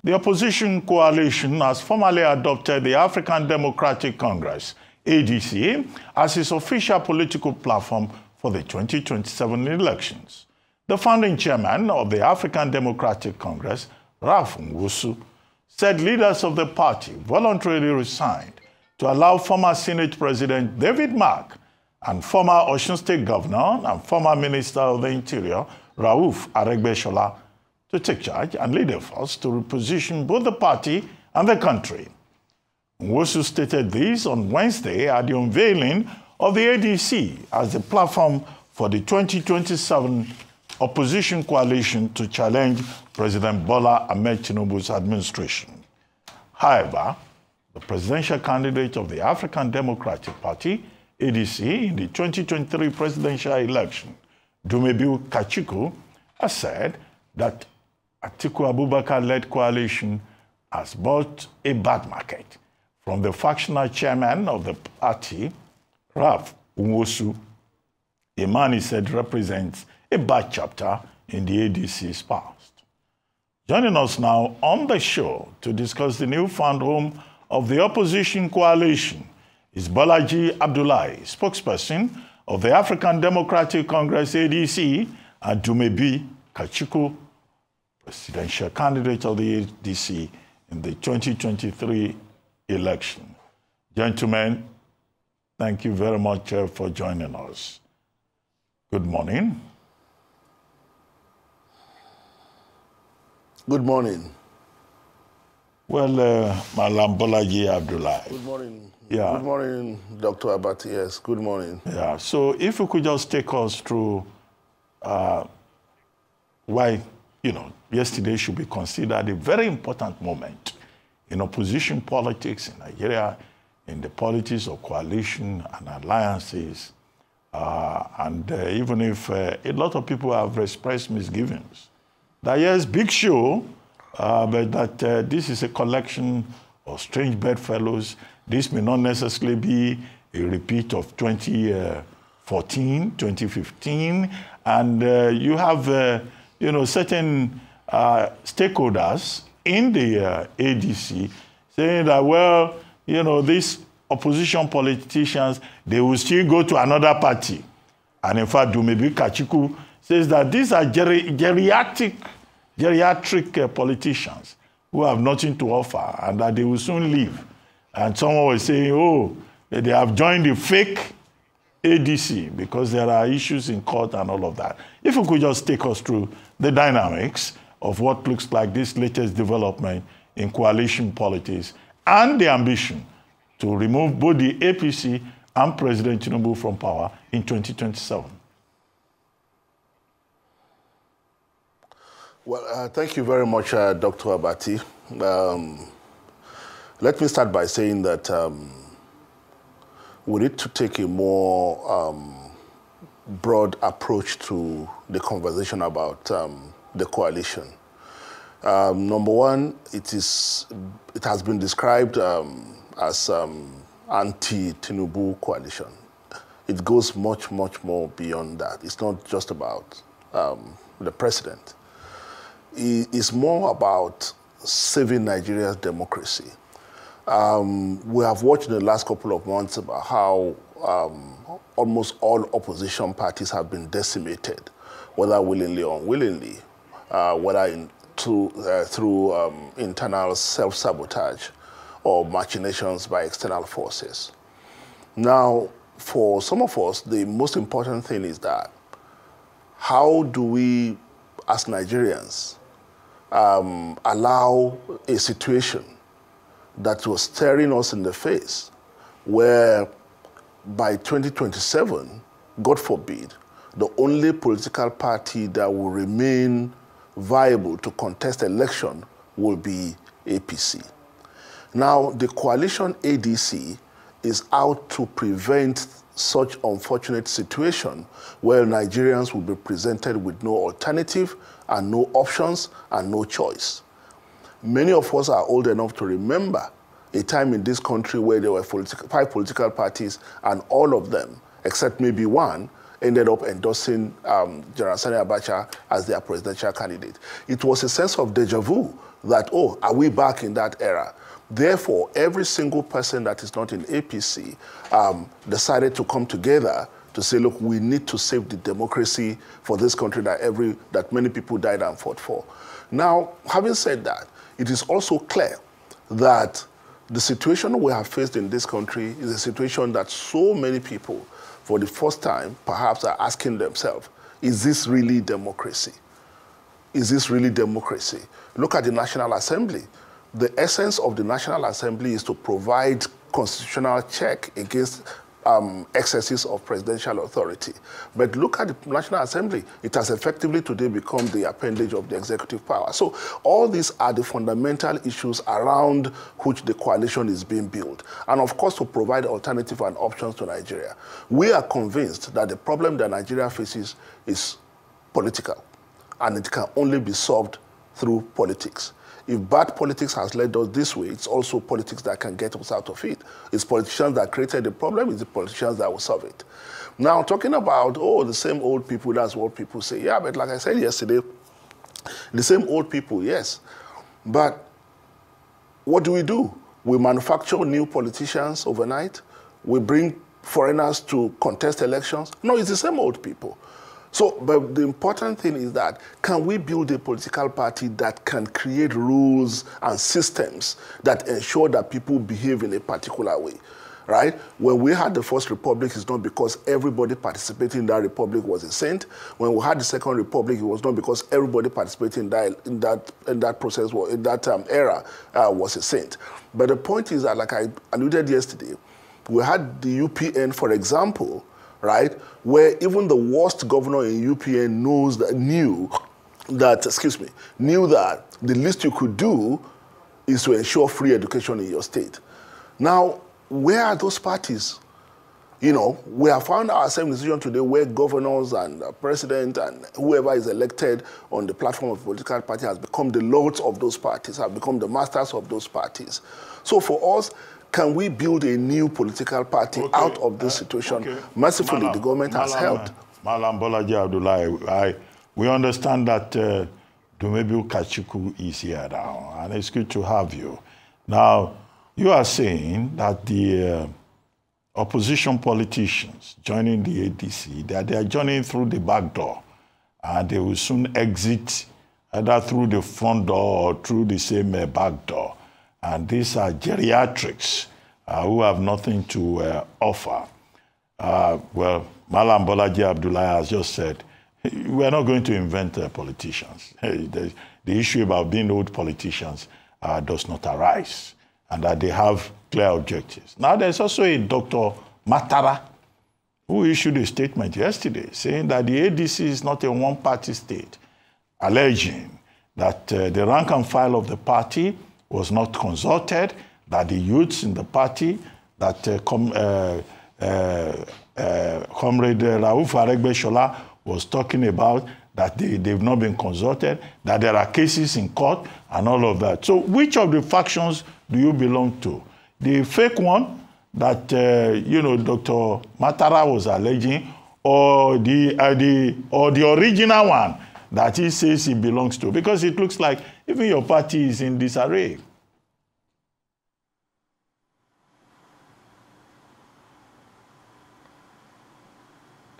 The opposition coalition has formally adopted the African Democratic Congress, ADC, as its official political platform for the 2027 elections. The founding chairman of the African Democratic Congress, Ralph Nwusu, said leaders of the party voluntarily resigned to allow former Senate President David Mark and former Osun State Governor and former Minister of the Interior, Rauf Aregbesola, to take charge and lead efforts to reposition both the party and the country. Nwusu stated this on Wednesday at the unveiling of the ADC as the platform for the 2027 opposition coalition to challenge President Bola Ahmed Tinubu's administration. However, the presidential candidate of the African Democratic Party, ADC, in the 2023 presidential election, Dumebi Kachikwu, has said that Atiku Abubakar-led coalition has bought a bad market from the factional chairman of the party, Ralph Nwusu, a man he said represents a bad chapter in the ADC's past. Joining us now on the show to discuss the newfound home of the opposition coalition is Bolaji Abdulahi, spokesperson of the African Democratic Congress, ADC, and Dumebi Kachikwu, presidential candidate of the ADC in the 2023 election. Gentlemen, thank you very much for joining us. Good morning. Good morning. Well, Malam Bolaji Abdulahi. Good morning. Yeah. Good morning, Dr. Abati. Yes, good morning. Yeah, so if you could just take us through why, yesterday should be considered a very important moment in opposition politics in Nigeria, in the politics of coalition and alliances, and even if a lot of people have expressed misgivings, that yes, big show, but that this is a collection of strange bedfellows. This may not necessarily be a repeat of 2014, 2015, and you have, certain stakeholders in the ADC saying that, well, these opposition politicians, they will still go to another party. And in fact, Dumebi Kachikwu says that these are geriatric politicians who have nothing to offer and that they will soon leave. And someone was saying, oh, they have joined the fake ADC because there are issues in court and all of that. If you could just take us through the dynamics of what looks like this latest development in coalition politics and the ambition to remove both the APC and President Tinubu from power in 2027. Well, thank you very much, Dr. Abati. Let me start by saying that we need to take a more broad approach to the conversation about the coalition. Number one, it has been described as anti-Tinubu coalition. It goes much, much more beyond that. It's not just about the president. It's more about saving Nigeria's democracy. We have watched in the last couple of months about how almost all opposition parties have been decimated, whether willingly or unwillingly, whether through internal self-sabotage or machinations by external forces. Now, for some of us, the most important thing is that how do we, as Nigerians, allow a situation that was staring us in the face, where by 2027, God forbid, the only political party that will remain viable to contest election will be APC. Now, the coalition ADC is out to prevent such unfortunate situation where Nigerians will be presented with no alternative and no options and no choice. Many of us are old enough to remember a time in this country where there were 5 political parties and all of them, except maybe one, ended up endorsing General Sani Abacha as their presidential candidate. It was a sense of deja vu that, oh, are we back in that era? Therefore, every single person that is not in APC decided to come together to say, look, we need to save the democracy for this country that many people died and fought for. Now, having said that, it is also clear that the situation we have faced in this country is a situation that so many people, for the first time, perhaps are asking themselves, is this really democracy? Is this really democracy? Look at the National Assembly. The essence of the National Assembly is to provide constitutional check against excesses of presidential authority. But look at the National Assembly. It has effectively today become the appendage of the executive power. So all these are the fundamental issues around which the coalition is being built. And of course, to provide alternative and options to Nigeria. We are convinced that the problem that Nigeria faces is political, and it can only be solved through politics. If bad politics has led us this way, it's also politics that can get us out of it. It's politicians that created the problem, it's the politicians that will solve it. Now, talking about, oh, the same old people, that's what people say. Yeah, but like I said yesterday, the same old people, yes. But what do? We manufacture new politicians overnight. We bring foreigners to contest elections. No, it's the same old people. So, but the important thing is that, can we build a political party that can create rules and systems that ensure that people behave in a particular way, right? When we had the First Republic, it's not because everybody participating in that republic was a saint. When we had the Second Republic, it was not because everybody participating in that process, in that era, was a saint. But the point is that, like I alluded yesterday, we had the UPN, for example, right, where even the worst governor in UPN knew that the least you could do is to ensure free education in your state. Now, where are those parties? You know, we have found ourselves in a situation today where governors and president and whoever is elected on the platform of a political party has become the lords of those parties, have become the masters of those parties. So for us, can we build a new political party out of this situation? Mercifully, the government has helped. Malam Bolaji Abdulahi, we understand that Dumebu Kachikwu is here now, and it's good to have you. Now, you are saying that the opposition politicians joining the ADC, that they are joining through the back door, and they will soon exit either through the front door or through the same back door. And these are geriatrics who have nothing to offer. Well, Malam Bolaji Abdulahi has just said, we're not going to invent politicians. The issue about being old politicians does not arise, and that they have clear objectives. Now, there's also a Dr. Matara who issued a statement yesterday saying that the ADC is not a one-party state, alleging that the rank and file of the party was not consulted, that the youths in the party, that Comrade Rauf Aregbesola was talking about, that they've not been consulted, that there are cases in court, and all of that. So which of the factions do you belong to? The fake one that, Dr. Matara was alleging, or the original one that he says he belongs to? Because it looks like even your party is in disarray.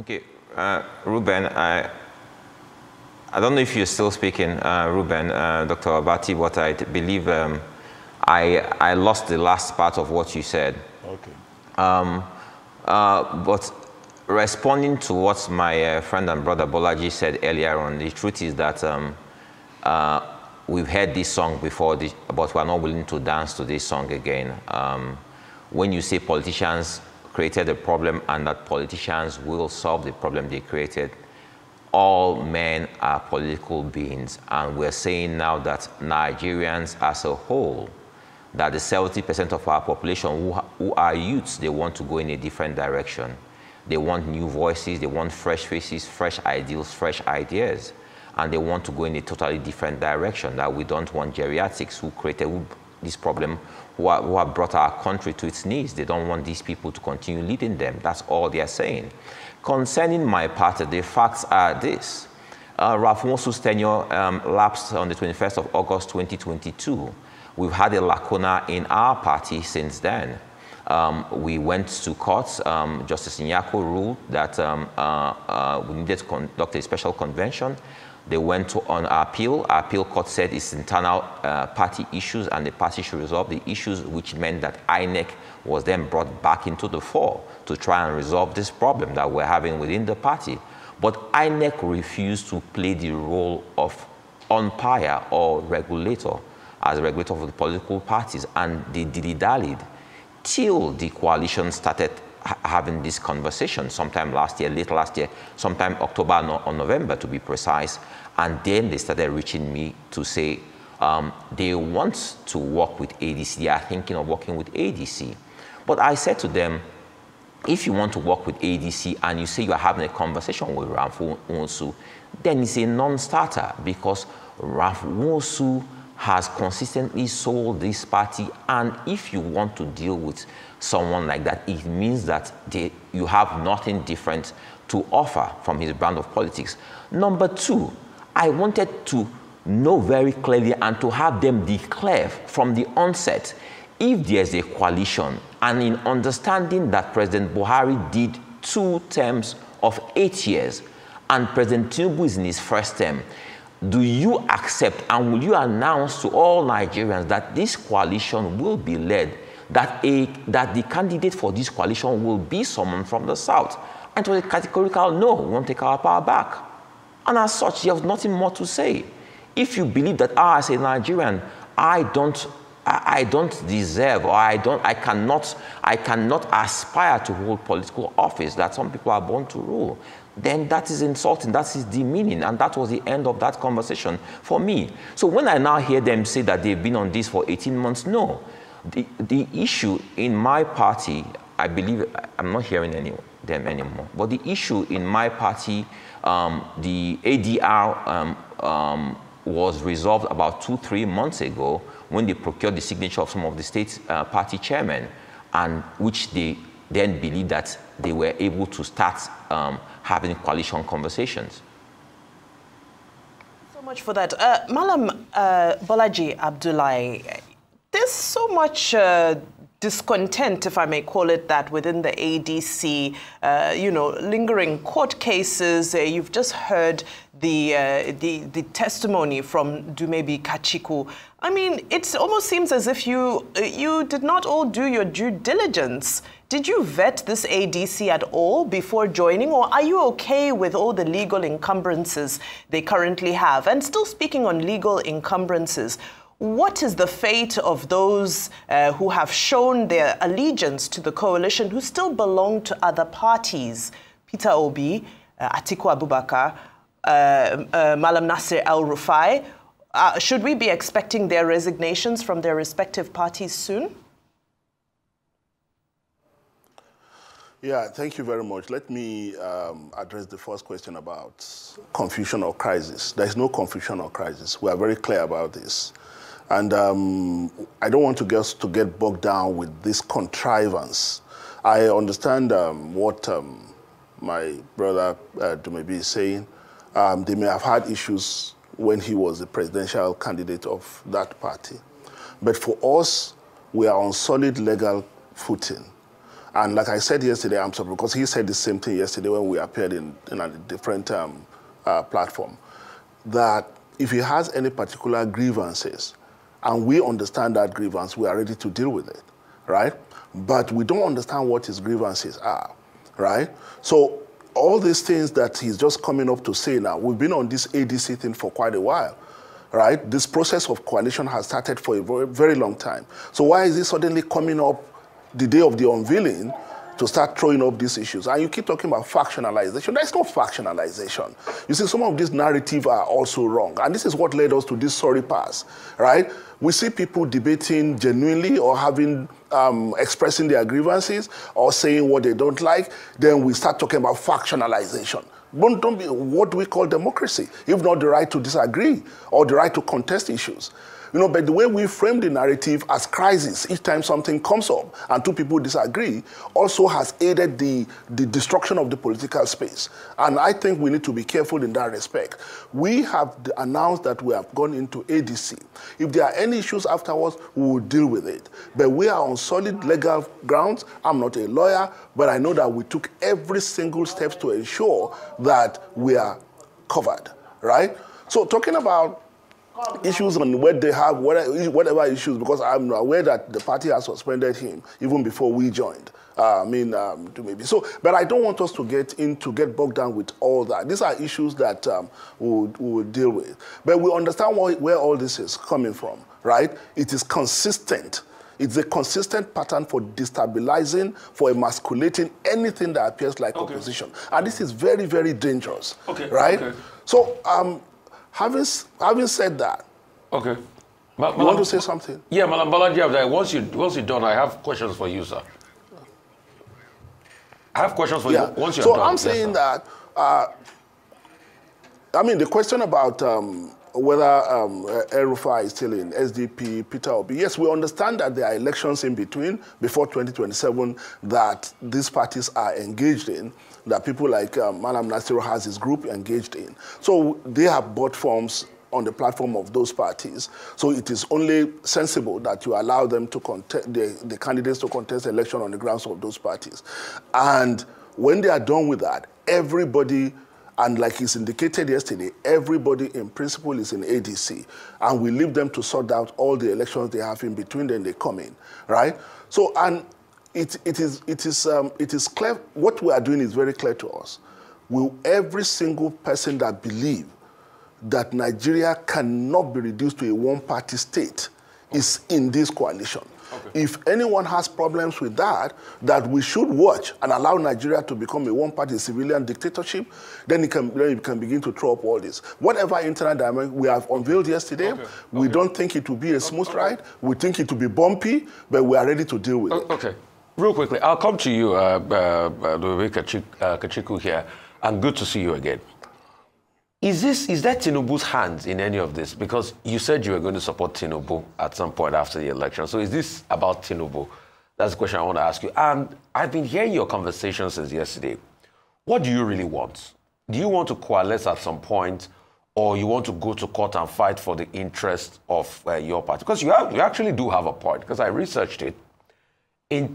Okay, Ruben, I don't know if you're still speaking, Ruben, Dr. Abati, but I believe I lost the last part of what you said. Okay. But responding to what my friend and brother Bolaji said earlier on, the truth is that we've heard this song before, but we're not willing to dance to this song again. When you say politicians created a problem and that politicians will solve the problem they created, all men are political beings. And we're saying now that Nigerians as a whole, that the 70% of our population who are youths, they want to go in a different direction. They want new voices, they want fresh faces, fresh ideals, fresh ideas. And they want to go in a totally different direction, that we don't want geriatrics who created this problem, who have brought our country to its knees. They don't want these people to continue leading them. That's all they are saying. Concerning my party, the facts are this. Ralph Nwosu's tenure lapsed on the 21st of August 2022. We've had a lacuna in our party since then. We went to court. Justice Nyako ruled that we needed to conduct a special convention. They went on appeal. Our appeal court said it's internal party issues and the party should resolve the issues, which meant that INEC was then brought back into the fore to try and resolve this problem that we're having within the party. But INEC refused to play the role of umpire or regulator as a regulator of the political parties, and they dilly-dallied till the coalition started having this conversation sometime last year, late last year, sometime October or November to be precise. And then they started reaching me to say they want to work with ADC. They are thinking of working with ADC. But I said to them, if you want to work with ADC and you say you are having a conversation with Ralph Nwosu, then it's a non-starter, because Ralph Nwosu has consistently sold this party, and if you want to deal with someone like that, it means that you have nothing different to offer from his brand of politics. Number two, I wanted to know very clearly and to have them declare from the onset if there's a coalition, and in understanding that President Buhari did 2 terms of 8 years and President Tinubu is in his first term, do you accept and will you announce to all Nigerians that this coalition will be led, that the candidate for this coalition will be someone from the South? And it was a categorical no, we won't take our power back. And as such, you have nothing more to say. If you believe that, as a Nigerian, I don't deserve, or I cannot aspire to hold political office, that some people are born to rule, then that is insulting, that is demeaning, and that was the end of that conversation for me. So when I now hear them say that they've been on this for 18 months, no. The issue in my party, I believe, I'm not hearing them anymore, but the issue in my party, the ADR was resolved about 2-3 months ago when they procured the signature of some of the state party chairmen, and which they then believed that they were able to start having coalition conversations. So much for that. Malam Bolaji Abdulahi, there's so much discontent, if I may call it that, within the ADC, lingering court cases. You've just heard the testimony from Dumebi Kachikwu. I mean, it almost seems as if you did not all do your due diligence. Did you vet this ADC at all before joining, or are you okay with all the legal encumbrances they currently have? And still speaking on legal encumbrances, what is the fate of those who have shown their allegiance to the coalition who still belong to other parties? Peter Obi, Atiku Abubakar, Malam Nasir El-Rufai. Should we be expecting their resignations from their respective parties soon? Yeah, thank you very much. Let me address the first question about confusion or crisis. There is no confusion or crisis. We are very clear about this. And I don't want to get bogged down with this contrivance. I understand what my brother Dumebi is saying. They may have had issues when he was the presidential candidate of that party. But for us, we are on solid legal footing. And like I said yesterday, I'm sorry, because he said the same thing yesterday when we appeared in a different platform, that if he has any particular grievances, and we understand that grievance, we are ready to deal with it, right? But we don't understand what his grievances are, right? So all these things that he's just coming up to say now, we've been on this ADC thing for quite a while, right? This process of coalition has started for a very, very long time. So why is he suddenly coming up the day of the unveiling to start throwing up these issues? And you keep talking about factionalization. There's no factionalization. You see, some of these narratives are also wrong. And this is what led us to this sorry pass, right? We see people debating genuinely or having, expressing their grievances or saying what they don't like. Then we start talking about factionalization. Don't be what we call democracy, if not the right to disagree or the right to contest issues. But the way we frame the narrative as crisis each time something comes up and two people disagree also has aided the destruction of the political space. And I think we need to be careful in that respect. We have announced that we have gone into ADC. If there are any issues afterwards, we will deal with it. But we are on solid legal grounds. I'm not a lawyer, but I know that we took every single step to ensure that we are covered, right? So talking about issues on where they have whatever issues, because I'm aware that the party has suspended him even before we joined. But I don't want us to get bogged down with all that. These are issues that we'll deal with. But we understand where all this is coming from, right? It is consistent. It's a consistent pattern for destabilizing, for emasculating anything that appears like opposition. And this is very, very dangerous, right? Okay. So, having said that, you want to say something? Yeah, Madam Bolaji, once you're done, I have questions for you, sir. I have questions for you once you're done. So I'm saying that, the question about whether El-Rufai is still in SDP, Peter Obi, yes, we understand that there are elections in between, before 2027, that these parties are engaged in, that people like Malam Nasiru has his group engaged in. So they have bought forms on the platform of those parties. So it is only sensible that you allow them to contest, the candidates to contest election on the grounds of those parties. And when they are done with that, everybody, and like it's indicated yesterday, everybody in principle is in ADC. And we leave them to sort out all the elections they have in between, then they come in, right? So, and it is clear, what we are doing is very clear to us. Every single person that believes that Nigeria cannot be reduced to a one-party state is in this coalition. If anyone has problems with that we should watch and allow Nigeria to become a one-party civilian dictatorship, then it can begin to throw up all this. Whatever internal dynamic we have unveiled yesterday, we don't think it will be a smooth ride. We think it will be bumpy, but we are ready to deal with it. Okay. Real quickly, I'll come to you, Kachikwu here, and good to see you again. Is that Tinubu's hands in any of this? Because you said you were going to support Tinubu at some point after the election. So is this about Tinubu? That's the question I want to ask you. And I've been hearing your conversation since yesterday. What do you really want? Do you want to coalesce at some point, or you want to go to court and fight for the interest of your party? Because you actually do have a point, because I researched it. In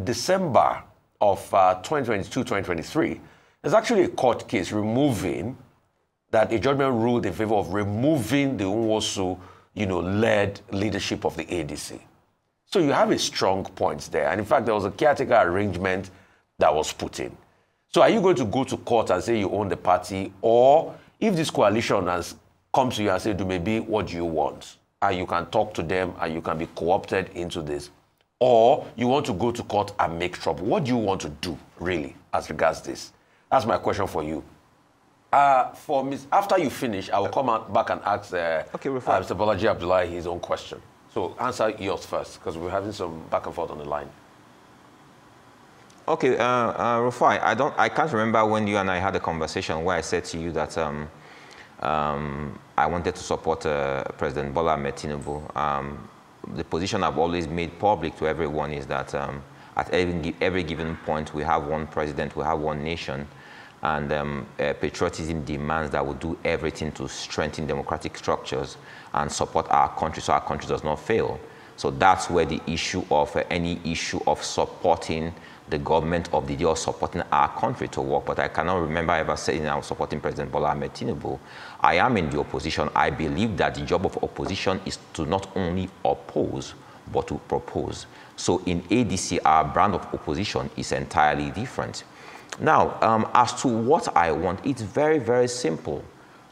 December of 2022-2023, there's actually a court case that a judgment ruled in favor of removing the Nwosu, led leadership of the ADC. So you have a strong point there. And in fact, there was a caretaker arrangement that was put in. So are you going to go to court and say you own the party? Or if this coalition has come to you and said, maybe what do you want? And you can talk to them and you can be co-opted into this. Or you want to go to court and make trouble. What do you want to do, really, as regards this? That's my question for you. After you finish, I will come back and ask Mr. Bolaji Abdulahi his own question. So answer yours first, because we're having some back and forth on the line. Okay, Rufai, I can't remember when you and I had a conversation where I said to you that I wanted to support President Bola Ahmed Tinubu. The position I've always made public to everyone is that at every given point, we have one president, we have one nation, and patriotism demands that we do everything to strengthen democratic structures and support our country so our country does not fail. So that's where the issue of any issue of supporting the government of the day or supporting our country to work. But I cannot remember ever saying I was supporting President Bola Ahmed Tinubu. I am in the opposition. I believe that the job of opposition is to not only oppose, but to propose. So in ADC, our brand of opposition is entirely different. Now, as to what I want, it's very, very simple.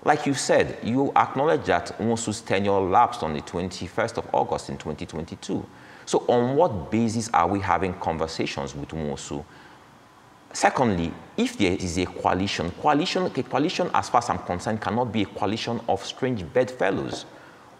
Like you said, you acknowledge that Nwosu's tenure lapsed on the 21st of August in 2022. So on what basis are we having conversations with Nwosu? Secondly, if there is a coalition as far as I'm concerned cannot be a coalition of strange bedfellows.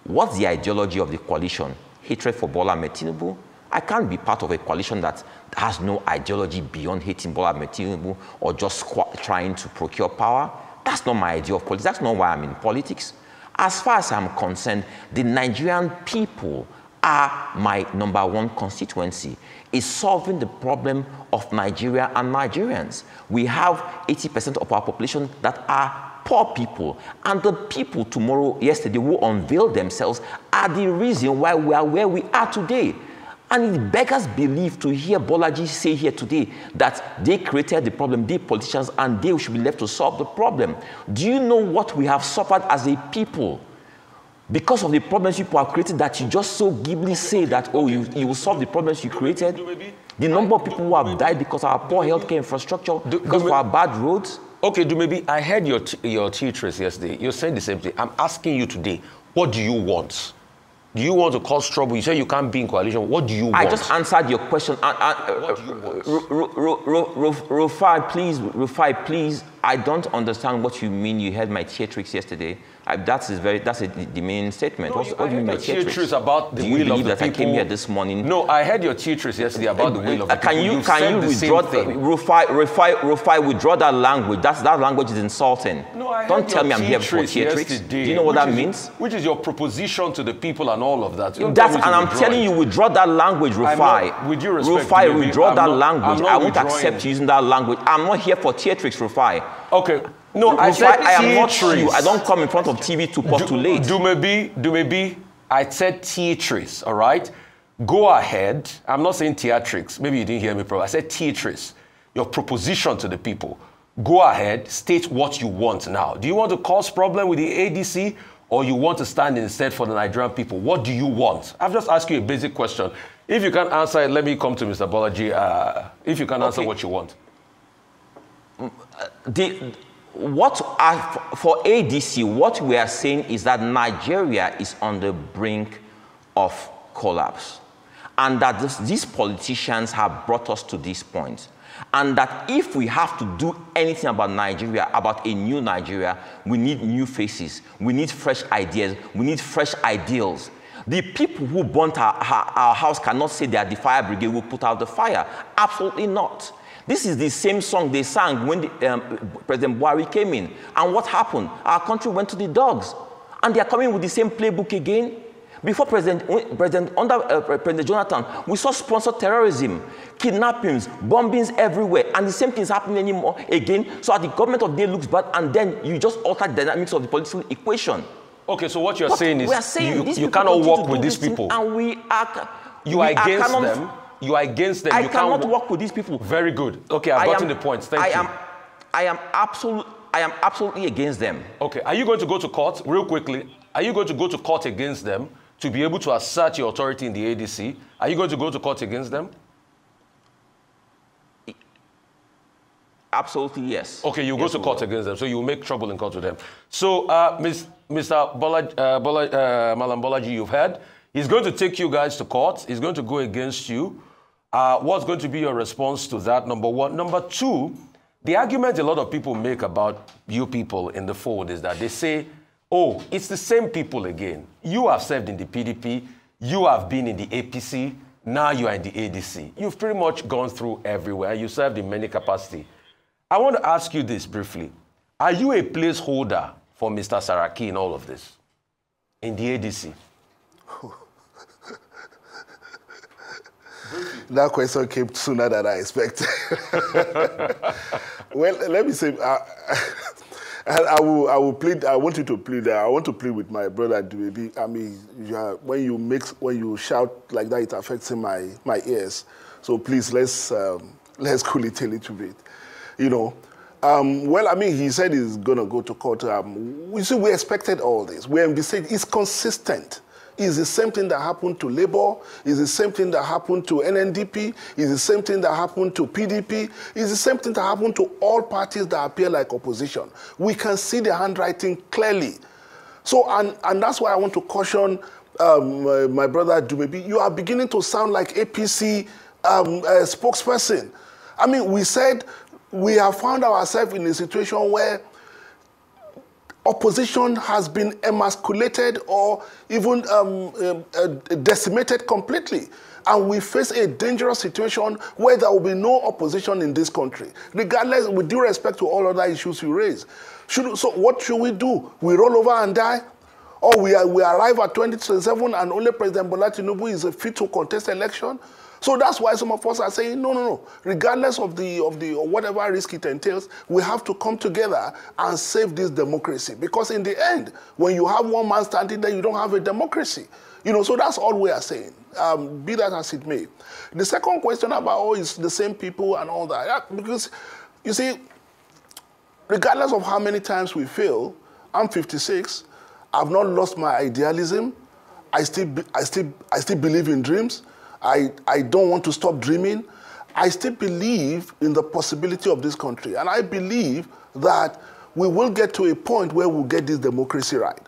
What's the ideology of the coalition? Hatred for Bola Ahmed Tinubu? I can't be part of a coalition that has no ideology beyond hating Bola Ahmed Tinubu or just trying to procure power. That's not my idea of politics. That's not why I'm in politics. As far as I'm concerned, the Nigerian people are my #1 constituency. Is solving the problem of Nigeria and Nigerians. We have 80% of our population that are poor people, and the people yesterday who unveiled themselves are the reason why we are where we are today. And it beggars belief to hear Bolaji say here today that they created the problem, they politicians, and they should be left to solve the problem. Do you know what we have suffered as a people? Because of the problems people have created, that you just so glibly say that, oh, you will solve the problems you created. The number of people who have died because of our poor healthcare infrastructure, because of our bad roads. Okay, maybe I heard your thesis yesterday. You're saying the same thing. I'm asking you today, what do you want? Do you want to cause trouble? You say you can't be in coalition. What do you want? I just answered your question. What do you want? Rufai, please. I don't understand what you mean. You heard my theatrics yesterday. That's a demeaning statement. No, what do you mean by theatrics? About the do you will believe of the that people? I came here this morning? No, I heard your theatrics yesterday about the will of the people. Can you withdraw Rufai, withdraw that language? That language is insulting. No, I don't tell me I'm here for theatrics. Do you know what that means? Which is your proposition to the people and all of that. I'm telling you, withdraw that language, Rufai. With due respect, Rufai, withdraw that language. I won't withdrawing. accept using that language. I'm not here for theatrics, Rufai. Okay. No, Rufai, I said I am not theatrics. you. I don't come in front of TV to postulate. Do maybe. I said theatrics, all right? Go ahead. I'm not saying theatrics. Maybe you didn't hear me properly. I said theatrics. Your proposition to the people. Go ahead, state what you want now. Do you want to cause problem with the ADC, or you want to stand instead for the Nigerian people? What do you want? I've just asked you a basic question. If you can't answer it, let me come to Mr. Bolaji. If you can answer what you want. For ADC, what we are saying is that Nigeria is on the brink of collapse, and that these politicians have brought us to this point, and that if we have to do anything about Nigeria, about a new Nigeria, we need new faces, we need fresh ideas, we need fresh ideals. The people who burnt our house cannot say they are the fire brigade who put out the fire. Absolutely not. This is the same song they sang when President Buhari came in. And what happened? Our country went to the dogs. And they are coming with the same playbook again. Before President Jonathan, we saw sponsored terrorism, kidnappings, bombings everywhere. And the same thing is happening again. So the government of the day looks bad, and then you just alter the dynamics of the political equation. Okay, so what you're saying is you cannot work with these people. And we are against them. You are against them. I cannot work with these people. Very good. Okay, I've gotten the point. Thank you. I am absolutely against them. Okay, are you going to go to court, real quickly? Are you going to go to court against them to be able to assert your authority in the ADC? Are you going to go to court against them? Absolutely, yes. Okay, you go to court against them, so you will make trouble in court with them. So, Mr. Malam Bolaji, you've heard. He's going to take you guys to court. He's going to go against you. What's going to be your response to that, number one? Number two, the argument a lot of people make about you people in the fold is that they say, oh, it's the same people again. You have served in the PDP. You have been in the APC. Now you are in the ADC. You've pretty much gone through everywhere. You served in many capacities. I want to ask you this briefly. Are you a placeholder for Mr. Saraki in all of this? In the ADC? That question came sooner than I expected. Well, let me say, I will plead. I want you to plead. I want to plead with my brother. I mean, when you shout like that, it affects my ears. So please, let's cool it a little bit. You know. Well, I mean, he said he's going to go to court. We expected all this. We said it's consistent. It's the same thing that happened to Labour. It's the same thing that happened to NNDP. It's the same thing that happened to PDP. It's the same thing that happened to all parties that appear like opposition. We can see the handwriting clearly. So, and that's why I want to caution my brother Dumebi. You are beginning to sound like APC spokesperson. I mean, we said we have found ourselves in a situation where opposition has been emasculated or even decimated completely. And we face a dangerous situation where there will be no opposition in this country, regardless, with due respect to all other issues you raise. So what should we do? We roll over and die? Or we arrive at 2027 and only President Bola Tinubu is fit to contest election. So that's why some of us are saying, no. Regardless of the whatever risk it entails, we have to come together and save this democracy. Because in the end, when you have one man standing there, you don't have a democracy. So that's all we are saying. Be that as it may. The second question about, is the same people and all that. Yeah, because, you see, regardless of how many times we fail, I'm 56, I've not lost my idealism. I still believe in dreams. I don't want to stop dreaming. I still believe in the possibility of this country. And I believe that we will get to a point where we'll get this democracy right.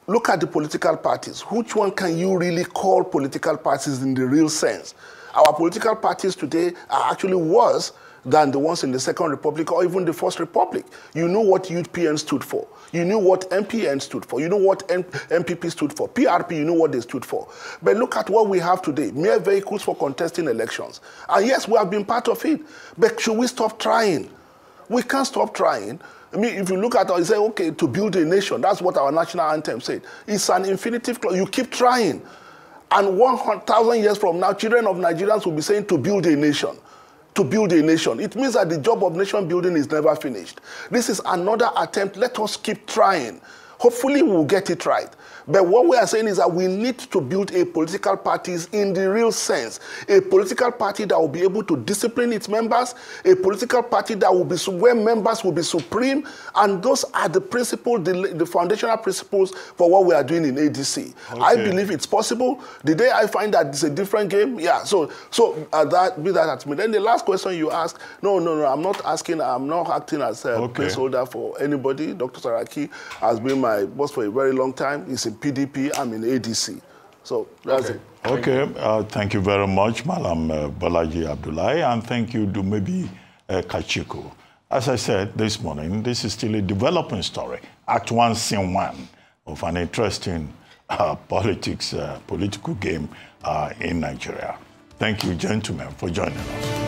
Look at the political parties. Which one can you really call political parties in the real sense? Our political parties today are actually worse than the ones in the Second Republic or even the First Republic. You know what UPN stood for. You knew what MPN stood for. You know what MPP stood for. PRP, you know what they stood for. But look at what we have today, mere vehicles for contesting elections. And yes, we have been part of it. But should we stop trying? We can't stop trying. I mean, if you look at it, you say, okay, to build a nation, that's what our national anthem said. It's an infinitive clause. You keep trying. And 1,000 years from now, children of Nigerians will be saying to build a nation. To build a nation. It means that the job of nation building is never finished. This is another attempt. Let us keep trying. Hopefully we'll get it right. But what we are saying is that we need to build a political parties in the real sense. A political party that will be able to discipline its members, a political party that will be where members will be supreme, and those are the principles, the foundational principles for what we are doing in ADC. Okay. I believe it's possible. The day I find that it's a different game, yeah. So that be that at me. Then the last question you asked, no, I'm not asking. I'm not acting as a placeholder for anybody. Dr. Saraki has been my boss for a very long time. He's in PDP, I'm in ADC. So that's it. Okay, thank you very much, Malam Bolaji Abdulahi, and thank you, Dumebi Kachikwu. As I said this morning, this is still a developing story, Act 1, Scene 1, of an interesting political game in Nigeria. Thank you, gentlemen, for joining us.